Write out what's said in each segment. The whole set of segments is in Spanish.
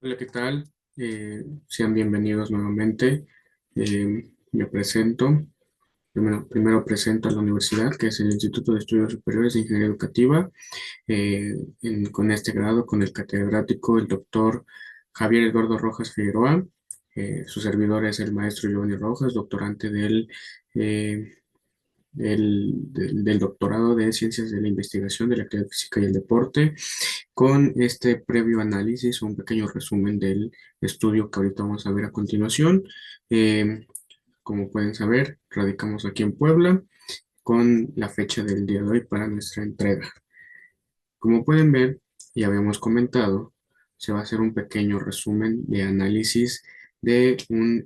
Hola, ¿qué tal? Sean bienvenidos nuevamente. Me presento. Primero presento a la universidad, que es el Instituto de Estudios Superiores de Ingeniería Educativa, con este grado, con el catedrático, el doctor Javier Eduardo Rojas Figueroa. Su servidor es el maestro Giovanni Rojas, doctorante eh, del doctorado de Ciencias de la Investigación de la Actividad Física y el Deporte, con este previo análisis, un pequeño resumen del estudio que ahorita vamos a ver a continuación. Eh, Como pueden saber, radicamos aquí en Puebla con la fecha del día de hoy para nuestra entrega. Como pueden ver, y habíamos comentado, se va a hacer un pequeño resumen de análisis de un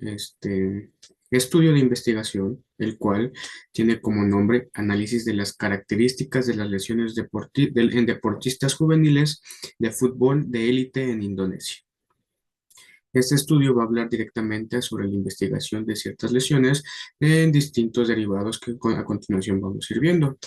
estudio de investigación, el cual tiene como nombre Análisis de las características de las lesiones en deportistas juveniles de fútbol de élite en Indonesia. Este estudio va a hablar directamente sobre la investigación de ciertas lesiones en distintos derivados que a continuación vamos a ir viendo.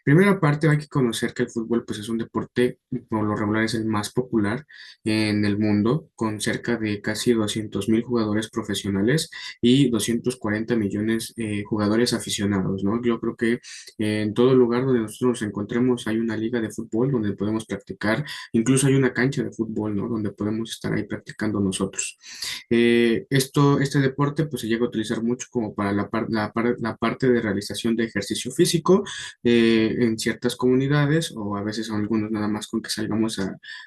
Primera parte, hay que conocer que el fútbol pues, es un deporte, por lo regular es el más popular en el mundo, con cerca de casi 200.000 jugadores profesionales y 240 millones jugadores aficionados, ¿no? Yo creo que en todo lugar donde nosotros nos encontremos hay una liga de fútbol donde podemos practicar, incluso hay una cancha de fútbol, ¿no? Donde podemos estar ahí practicando nosotros. Este deporte pues se llega a utilizar mucho como para la parte de realización de ejercicio físico en ciertas comunidades o a veces algunos nada más con que salgamos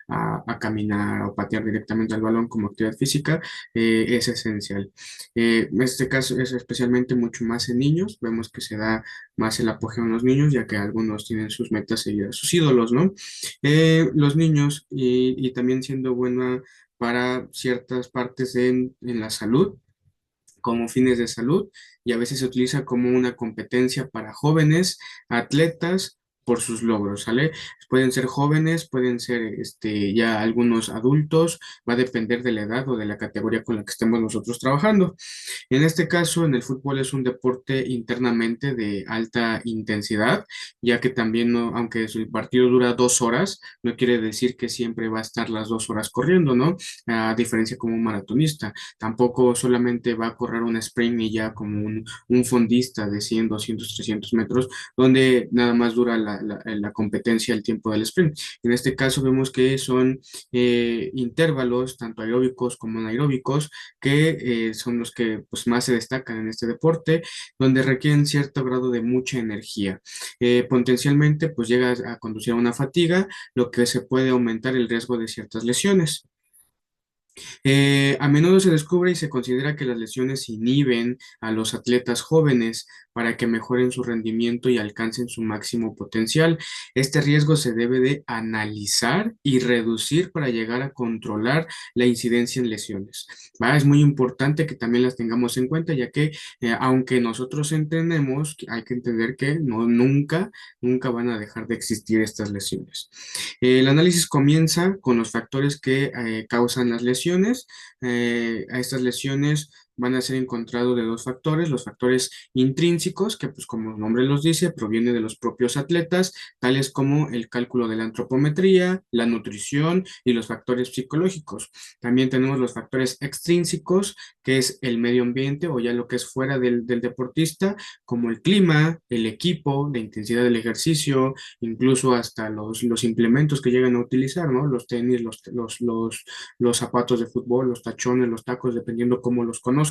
a caminar o patear directamente al balón como actividad física es esencial. En este caso es especialmente mucho más en niños, vemos que se da más el apogeo en los niños ya que algunos tienen sus metas seguidas, sus ídolos, ¿no? Los niños y también siendo buena para ciertas partes en la salud como fines de salud y a veces se utiliza como una competencia para jóvenes atletas por sus logros, ¿sale? Pueden ser jóvenes, pueden ser ya algunos adultos, va a depender de la edad o de la categoría con la que estemos nosotros trabajando. En este caso, en el fútbol es un deporte internamente de alta intensidad, ya que también, aunque el partido dura 2 horas, no quiere decir que siempre va a estar las 2 horas corriendo, ¿no? A diferencia como un maratonista. Tampoco solamente va a correr un sprint y ya como un fondista de 100, 200, 300 metros, donde nada más dura la competencia el tiempo del sprint. En este caso vemos que son intervalos, tanto aeróbicos como anaeróbicos, que son los que pues, más se destacan en este deporte, donde requieren cierto grado de mucha energía. Potencialmente, pues llega a conducir a una fatiga, lo que se puede aumentar el riesgo de ciertas lesiones. A menudo se descubre y se considera que las lesiones inhiben a los atletas jóvenes para que mejoren su rendimiento y alcancen su máximo potencial. Este riesgo se debe de analizar y reducir para llegar a controlar la incidencia en lesiones. ¿Va? Es muy importante que también las tengamos en cuenta, ya que aunque nosotros entendemos, hay que entender que nunca van a dejar de existir estas lesiones. El análisis comienza con los factores que causan las lesiones. A estas lesiones van a ser encontrados de dos factores, los factores intrínsecos, que pues como el nombre los dice, provienen de los propios atletas, tales como el cálculo de la antropometría, la nutrición y los factores psicológicos. También tenemos los factores extrínsecos, que es el medio ambiente o ya lo que es fuera del deportista, como el clima, el equipo, la intensidad del ejercicio, incluso hasta los implementos que llegan a utilizar, ¿no? Los tenis, los zapatos de fútbol, los tachones, los tacos, dependiendo cómo los conozcan.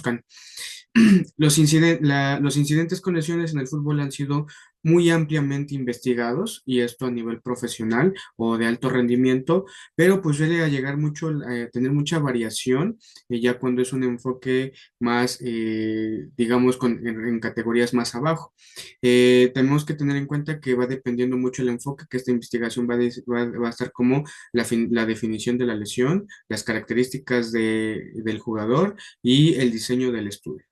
Los incidentes con lesiones en el fútbol han sido muy ampliamente investigados y esto a nivel profesional o de alto rendimiento, pero pues suele a llegar mucho, tener mucha variación ya cuando es un enfoque más, digamos, en categorías más abajo. Tenemos que tener en cuenta que va dependiendo mucho el enfoque, que esta investigación va a estar como la definición de la lesión, las características del jugador y el diseño del estudio.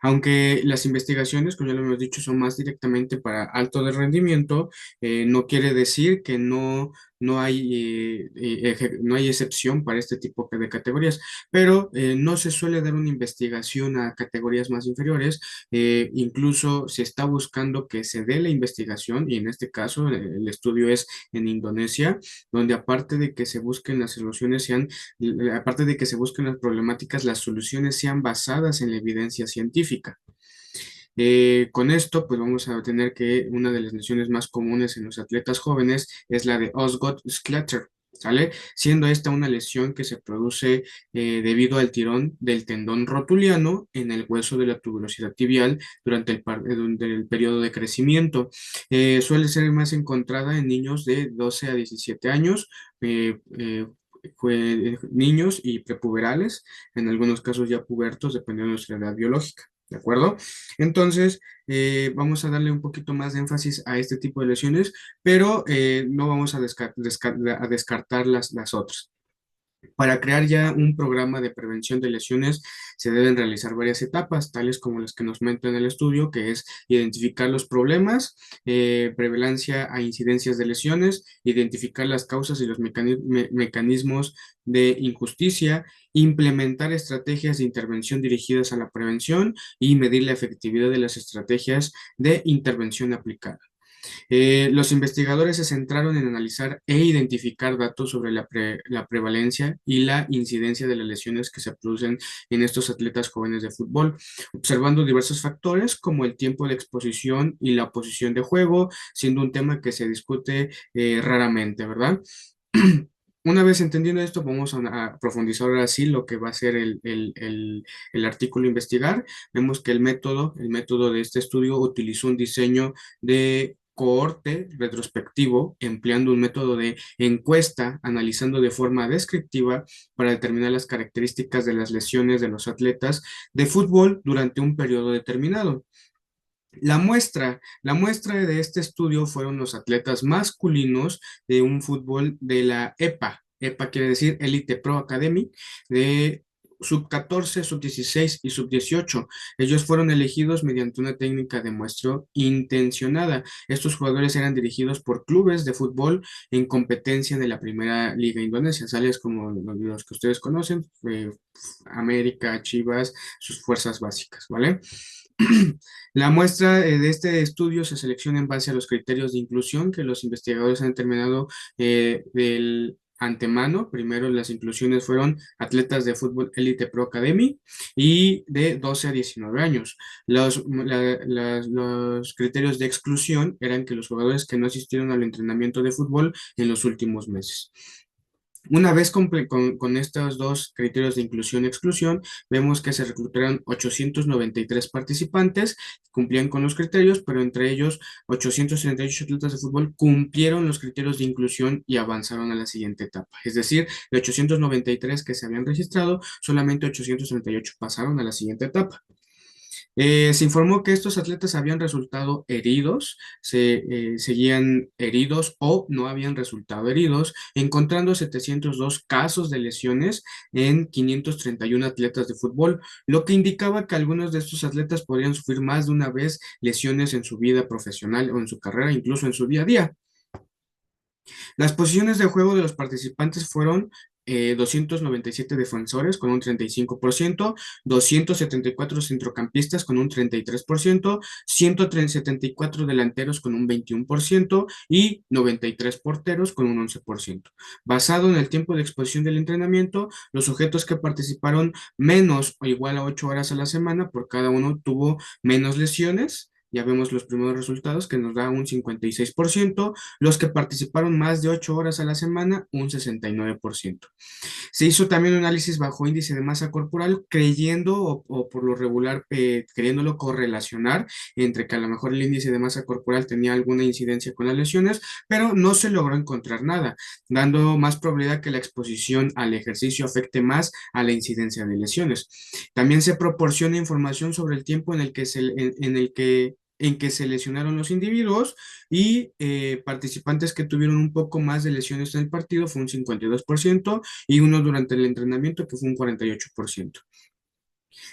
Aunque las investigaciones, como ya lo hemos dicho, son más directamente para alto de rendimiento, no quiere decir que no hay excepción para este tipo de categorías, pero no se suele dar una investigación a categorías más inferiores. Incluso se está buscando que se dé la investigación, y en este caso el estudio es en Indonesia, donde aparte de que se busquen las soluciones, aparte de que se busquen las problemáticas, las soluciones sean basadas en la evidencia científica. Con esto, pues vamos a tener que una de las lesiones más comunes en los atletas jóvenes es la de Osgood-Schlatter, ¿sale? Siendo esta una lesión que se produce debido al tirón del tendón rotuliano en el hueso de la tuberosidad tibial durante el periodo de crecimiento. Suele ser más encontrada en niños de 12 a 17 años, niños y prepuberales, en algunos casos ya pubertos, dependiendo de su edad biológica. ¿De acuerdo? Entonces, vamos a darle un poquito más de énfasis a este tipo de lesiones, pero no vamos a descartar las otras. Para crear ya un programa de prevención de lesiones se deben realizar varias etapas, tales como las que nos meten en el estudio, que es identificar los problemas, prevalencia a incidencias de lesiones, identificar las causas y los mecanismos de injusticia, implementar estrategias de intervención dirigidas a la prevención y medir la efectividad de las estrategias de intervención aplicada. Los investigadores se centraron en analizar e identificar datos sobre la prevalencia y la incidencia de las lesiones que se producen en estos atletas jóvenes de fútbol, observando diversos factores como el tiempo de exposición y la posición de juego, siendo un tema que se discute raramente, ¿verdad? Una vez entendiendo esto, vamos a profundizar ahora sí lo que va a ser el artículo a investigar. Vemos que el método de este estudio utilizó un diseño de cohorte retrospectivo, empleando un método de encuesta, analizando de forma descriptiva para determinar las características de las lesiones de los atletas de fútbol durante un periodo determinado. La muestra de este estudio fueron los atletas masculinos de un fútbol de la EPA. EPA quiere decir Elite Pro Academy, de sub 14, sub 16 y sub 18. Ellos fueron elegidos mediante una técnica de muestreo intencionada. Estos jugadores eran dirigidos por clubes de fútbol en competencia de la primera liga indonesia, tales como los que ustedes conocen, América, Chivas, sus fuerzas básicas, ¿vale? La muestra de este estudio se selecciona en base a los criterios de inclusión que los investigadores han determinado del antemano. Primero, las inclusiones fueron atletas de fútbol Elite Pro Academy y de 12 a 19 años. Los criterios de exclusión eran que los jugadores que no asistieron al entrenamiento de fútbol en los últimos meses. Una vez con estos dos criterios de inclusión y exclusión, vemos que se reclutaron 893 participantes, cumplían con los criterios, pero entre ellos 838 atletas de fútbol cumplieron los criterios de inclusión y avanzaron a la siguiente etapa. Es decir, de 893 que se habían registrado, solamente 838 pasaron a la siguiente etapa. Se informó que estos atletas habían resultado heridos, seguían heridos o no habían resultado heridos, encontrando 702 casos de lesiones en 531 atletas de fútbol, lo que indicaba que algunos de estos atletas podrían sufrir más de una vez lesiones en su vida profesional o en su carrera, incluso en su día a día. Las posiciones de juego de los participantes fueron 297 defensores con un 35%, 274 centrocampistas con un 33%, 174 delanteros con un 21% y 93 porteros con un 11%. Basado en el tiempo de exposición del entrenamiento, los sujetos que participaron menos o igual a 8 horas a la semana por cada uno tuvo menos lesiones. Ya vemos los primeros resultados que nos da un 56%, los que participaron más de 8 horas a la semana, un 69%. Se hizo también un análisis bajo índice de masa corporal, creyendo o por lo regular queriéndolo correlacionar entre que a lo mejor el índice de masa corporal tenía alguna incidencia con las lesiones, pero no se logró encontrar nada, dando más probabilidad que la exposición al ejercicio afecte más a la incidencia de lesiones. También se proporciona información sobre el tiempo en que se lesionaron los individuos y participantes que tuvieron un poco más de lesiones en el partido fue un 52% y uno durante el entrenamiento que fue un 48%.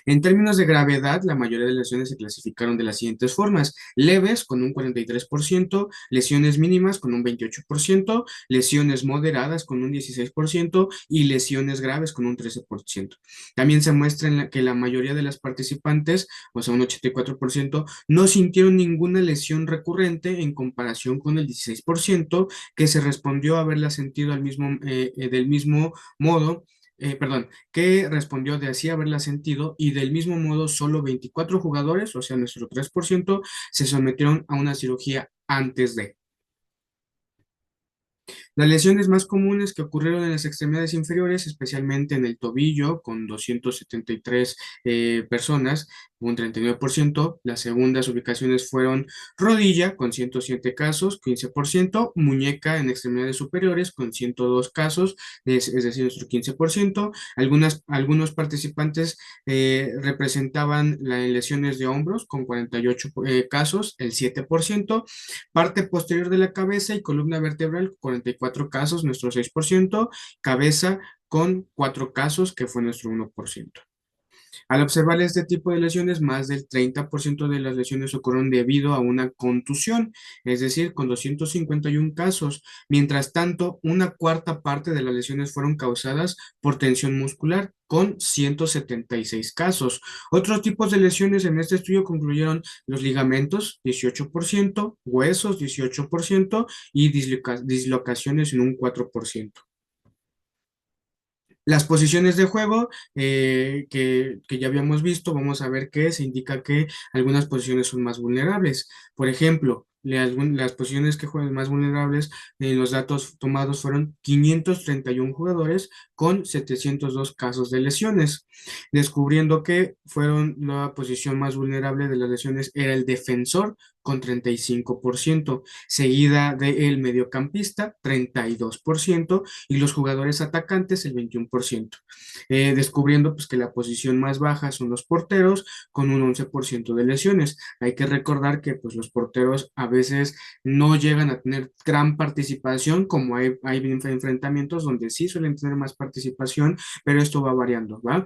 En términos de gravedad, la mayoría de lesiones se clasificaron de las siguientes formas: leves con un 43%, lesiones mínimas con un 28%, lesiones moderadas con un 16% y lesiones graves con un 13%. También se muestra que la mayoría de las participantes, o sea, un 84%, no sintieron ninguna lesión recurrente en comparación con el 16% que se respondió a haberla sentido del mismo modo. Perdón, que respondió de así haberla sentido, y del mismo modo solo 24 jugadores, o sea, nuestro 3%, se sometieron a una cirugía antes de. Las lesiones más comunes que ocurrieron en las extremidades inferiores, especialmente en el tobillo, con 273 personas, un 39%. Las segundas ubicaciones fueron rodilla, con 107 casos, 15%, muñeca en extremidades superiores, con 102 casos, es decir, nuestro 15%. Algunos participantes representaban las lesiones de hombros, con 48 casos, el 7%, parte posterior de la cabeza y columna vertebral, 44 casos, nuestro 6%, cabeza con 4 casos, que fue nuestro 1%. Al observar este tipo de lesiones, más del 30% de las lesiones ocurrieron debido a una contusión, es decir, con 251 casos. Mientras tanto, una cuarta parte de las lesiones fueron causadas por tensión muscular, con 176 casos. Otros tipos de lesiones en este estudio concluyeron los ligamentos, 18%, huesos, 18%, y dislocaciones en un 4%. Las posiciones de juego que ya habíamos visto, vamos a ver que se indica que algunas posiciones son más vulnerables. Por ejemplo, las posiciones que juegan más vulnerables, los datos tomados fueron 531 jugadores con 702 casos de lesiones, descubriendo que fueron la posición más vulnerable de las lesiones era el defensor con 35%, seguida del mediocampista 32% y los jugadores atacantes el 21%, descubriendo pues que la posición más baja son los porteros con un 11% de lesiones. Hay que recordar que pues los porteros a veces no llegan a tener gran participación, como hay enfrentamientos donde sí suelen tener más participación, pero esto va variando, ¿va?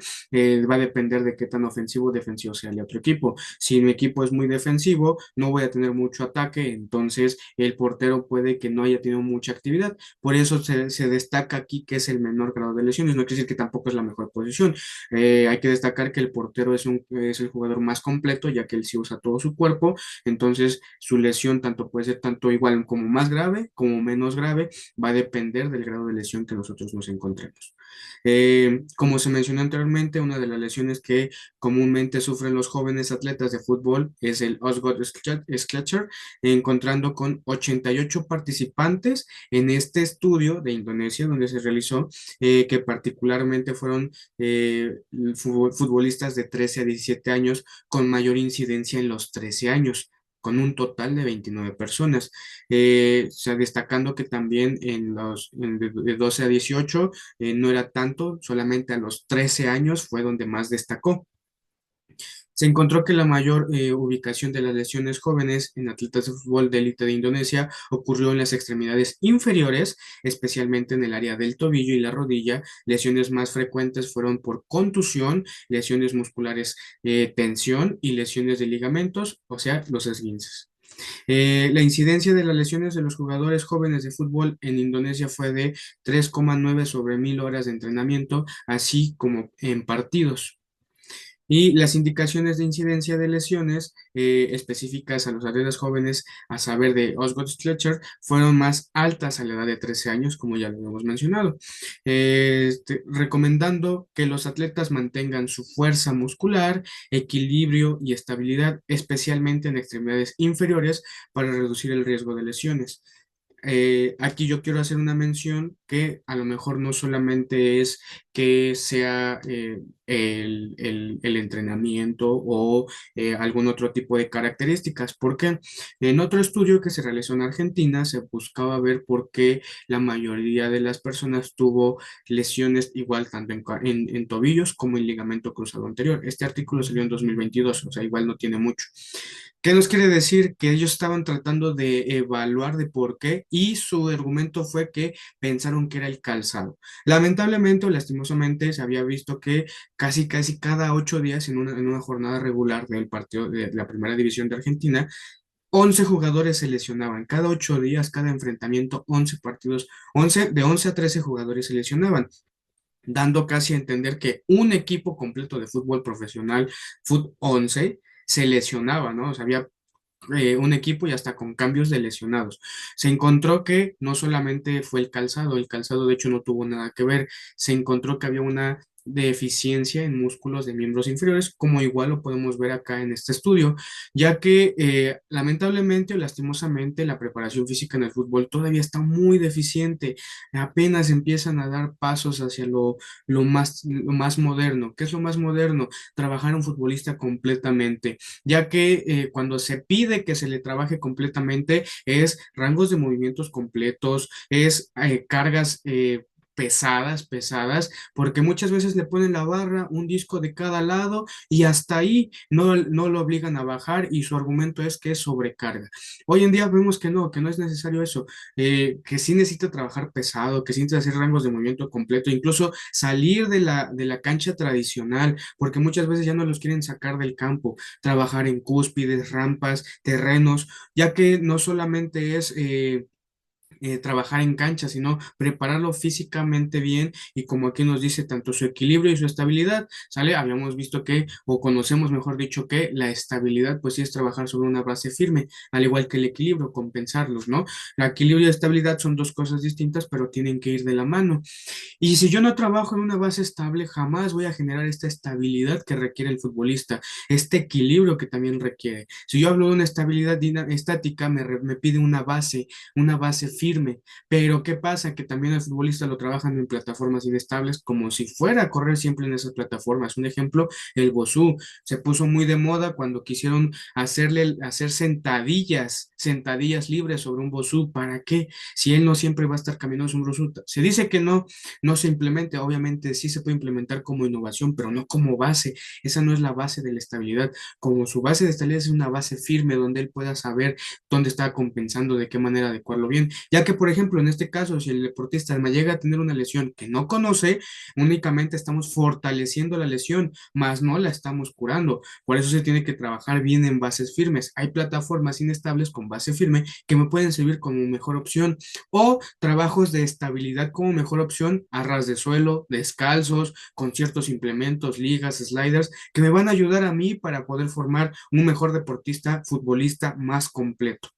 Va a depender de qué tan ofensivo o defensivo sea el otro equipo. Si mi equipo es muy defensivo, no voy a tener mucho ataque, entonces el portero puede que no haya tenido mucha actividad. Por eso se destaca aquí que es el menor grado de lesiones. No quiere decir que tampoco es la mejor posición. Hay que destacar que el portero es el jugador más completo, ya que él sí usa todo su cuerpo. Entonces, su lesión tanto puede ser tanto igual como más grave como menos grave. Va a depender del grado de lesión que nosotros nos encontremos. Como se mencionó anteriormente, una de las lesiones que comúnmente sufren los jóvenes atletas de fútbol es el Osgood-Schletcher, encontrando con 88 participantes en este estudio de Indonesia, donde se realizó, que particularmente fueron futbolistas de 13 a 17 años, con mayor incidencia en los 13 años, con un total de 29 personas. O sea, destacando que también de 12 a 18 no era tanto, solamente a los 13 años fue donde más destacó. Se encontró que la mayor ubicación de las lesiones jóvenes en atletas de fútbol de élite de Indonesia ocurrió en las extremidades inferiores, especialmente en el área del tobillo y la rodilla. Lesiones más frecuentes fueron por contusión, lesiones musculares, tensión y lesiones de ligamentos, o sea, los esguinces. La incidencia de las lesiones de los jugadores jóvenes de fútbol en Indonesia fue de 3,9 sobre 1000 horas de entrenamiento, así como en partidos. Y las indicaciones de incidencia de lesiones específicas a los atletas jóvenes, a saber de Osgood-Schletcher, fueron más altas a la edad de 13 años, como ya lo hemos mencionado, recomendando que los atletas mantengan su fuerza muscular, equilibrio y estabilidad, especialmente en extremidades inferiores, para reducir el riesgo de lesiones. Aquí yo quiero hacer una mención que a lo mejor no solamente es que sea el entrenamiento o algún otro tipo de características, porque en otro estudio que se realizó en Argentina se buscaba ver por qué la mayoría de las personas tuvo lesiones igual tanto en tobillos como en ligamento cruzado anterior. Este artículo salió en 2022, o sea, igual no tiene mucho. ¿Qué nos quiere decir? Que ellos estaban tratando de evaluar de por qué, y su argumento fue que pensaron dijeron que era el calzado. Lamentablemente o lastimosamente se había visto que casi cada 8 días en una jornada regular del partido de la primera división de Argentina, 11 jugadores se lesionaban. Cada 8 días, cada enfrentamiento, 11 partidos, 11 de 11 a 13 jugadores se lesionaban, dando casi a entender que un equipo completo de fútbol profesional, Fut 11, se lesionaba, ¿no? O sea, había un equipo y hasta con cambios de lesionados. Se encontró que no solamente fue el calzado de hecho no tuvo nada que ver, se encontró que había una deficiencia en músculos de miembros inferiores, como igual lo podemos ver acá en este estudio, ya que lamentablemente o lastimosamente la preparación física en el fútbol todavía está muy deficiente, apenas empiezan a dar pasos hacia lo más moderno. ¿Qué es lo más moderno? Trabajar a un futbolista completamente, ya que cuando se pide que se le trabaje completamente es rangos de movimientos completos, es cargas pesadas, porque muchas veces le ponen la barra, un disco de cada lado y hasta ahí no lo obligan a bajar y su argumento es que es sobrecarga. Hoy en día vemos que no es necesario eso, que sí necesita trabajar pesado, que sí necesita hacer rangos de movimiento completo, incluso salir de la cancha tradicional, porque muchas veces ya no los quieren sacar del campo, trabajar en cúspides, rampas, terrenos, ya que no solamente es trabajar en cancha, sino prepararlo físicamente bien y como aquí nos dice, tanto su equilibrio y su estabilidad, ¿sale? Habíamos visto que, o conocemos mejor dicho, que la estabilidad pues sí es trabajar sobre una base firme, al igual que el equilibrio, compensarlos, ¿no? El equilibrio y estabilidad son dos cosas distintas, pero tienen que ir de la mano. Y si yo no trabajo en una base estable, jamás voy a generar esta estabilidad que requiere el futbolista, este equilibrio que también requiere. Si yo hablo de una estabilidad estática, me pide una base firme. Pero ¿qué pasa? Que también el futbolista lo trabajan en plataformas inestables como si fuera a correr siempre en esas plataformas. Un ejemplo, el Bosú se puso muy de moda cuando quisieron hacer sentadillas libres sobre un Bosú. ¿Para qué? Si él no siempre va a estar caminando sobre un Bosú. Se dice que no se implemente, obviamente sí se puede implementar como innovación, pero no como base. Esa no es la base de la estabilidad. Como su base de estabilidad es una base firme donde él pueda saber dónde está compensando, de qué manera adecuarlo bien. Ya que, por ejemplo, en este caso, si el deportista me llega a tener una lesión que no conoce, únicamente estamos fortaleciendo la lesión, más no la estamos curando. Por eso se tiene que trabajar bien en bases firmes. Hay plataformas inestables con base firme que me pueden servir como mejor opción o trabajos de estabilidad como mejor opción a ras de suelo, descalzos, con ciertos implementos, ligas, sliders, que me van a ayudar a mí para poder formar un mejor deportista, futbolista más completo.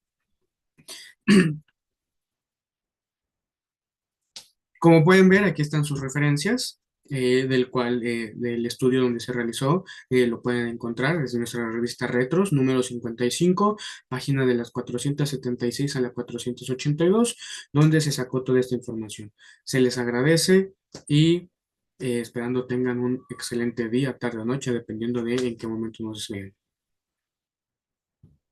Como pueden ver, aquí están sus referencias, del estudio donde se realizó, lo pueden encontrar desde nuestra revista Retros, número 55, página de las 476 a la 482, donde se sacó toda esta información. Se les agradece y esperando tengan un excelente día, tarde o noche, dependiendo de en qué momento nos vean.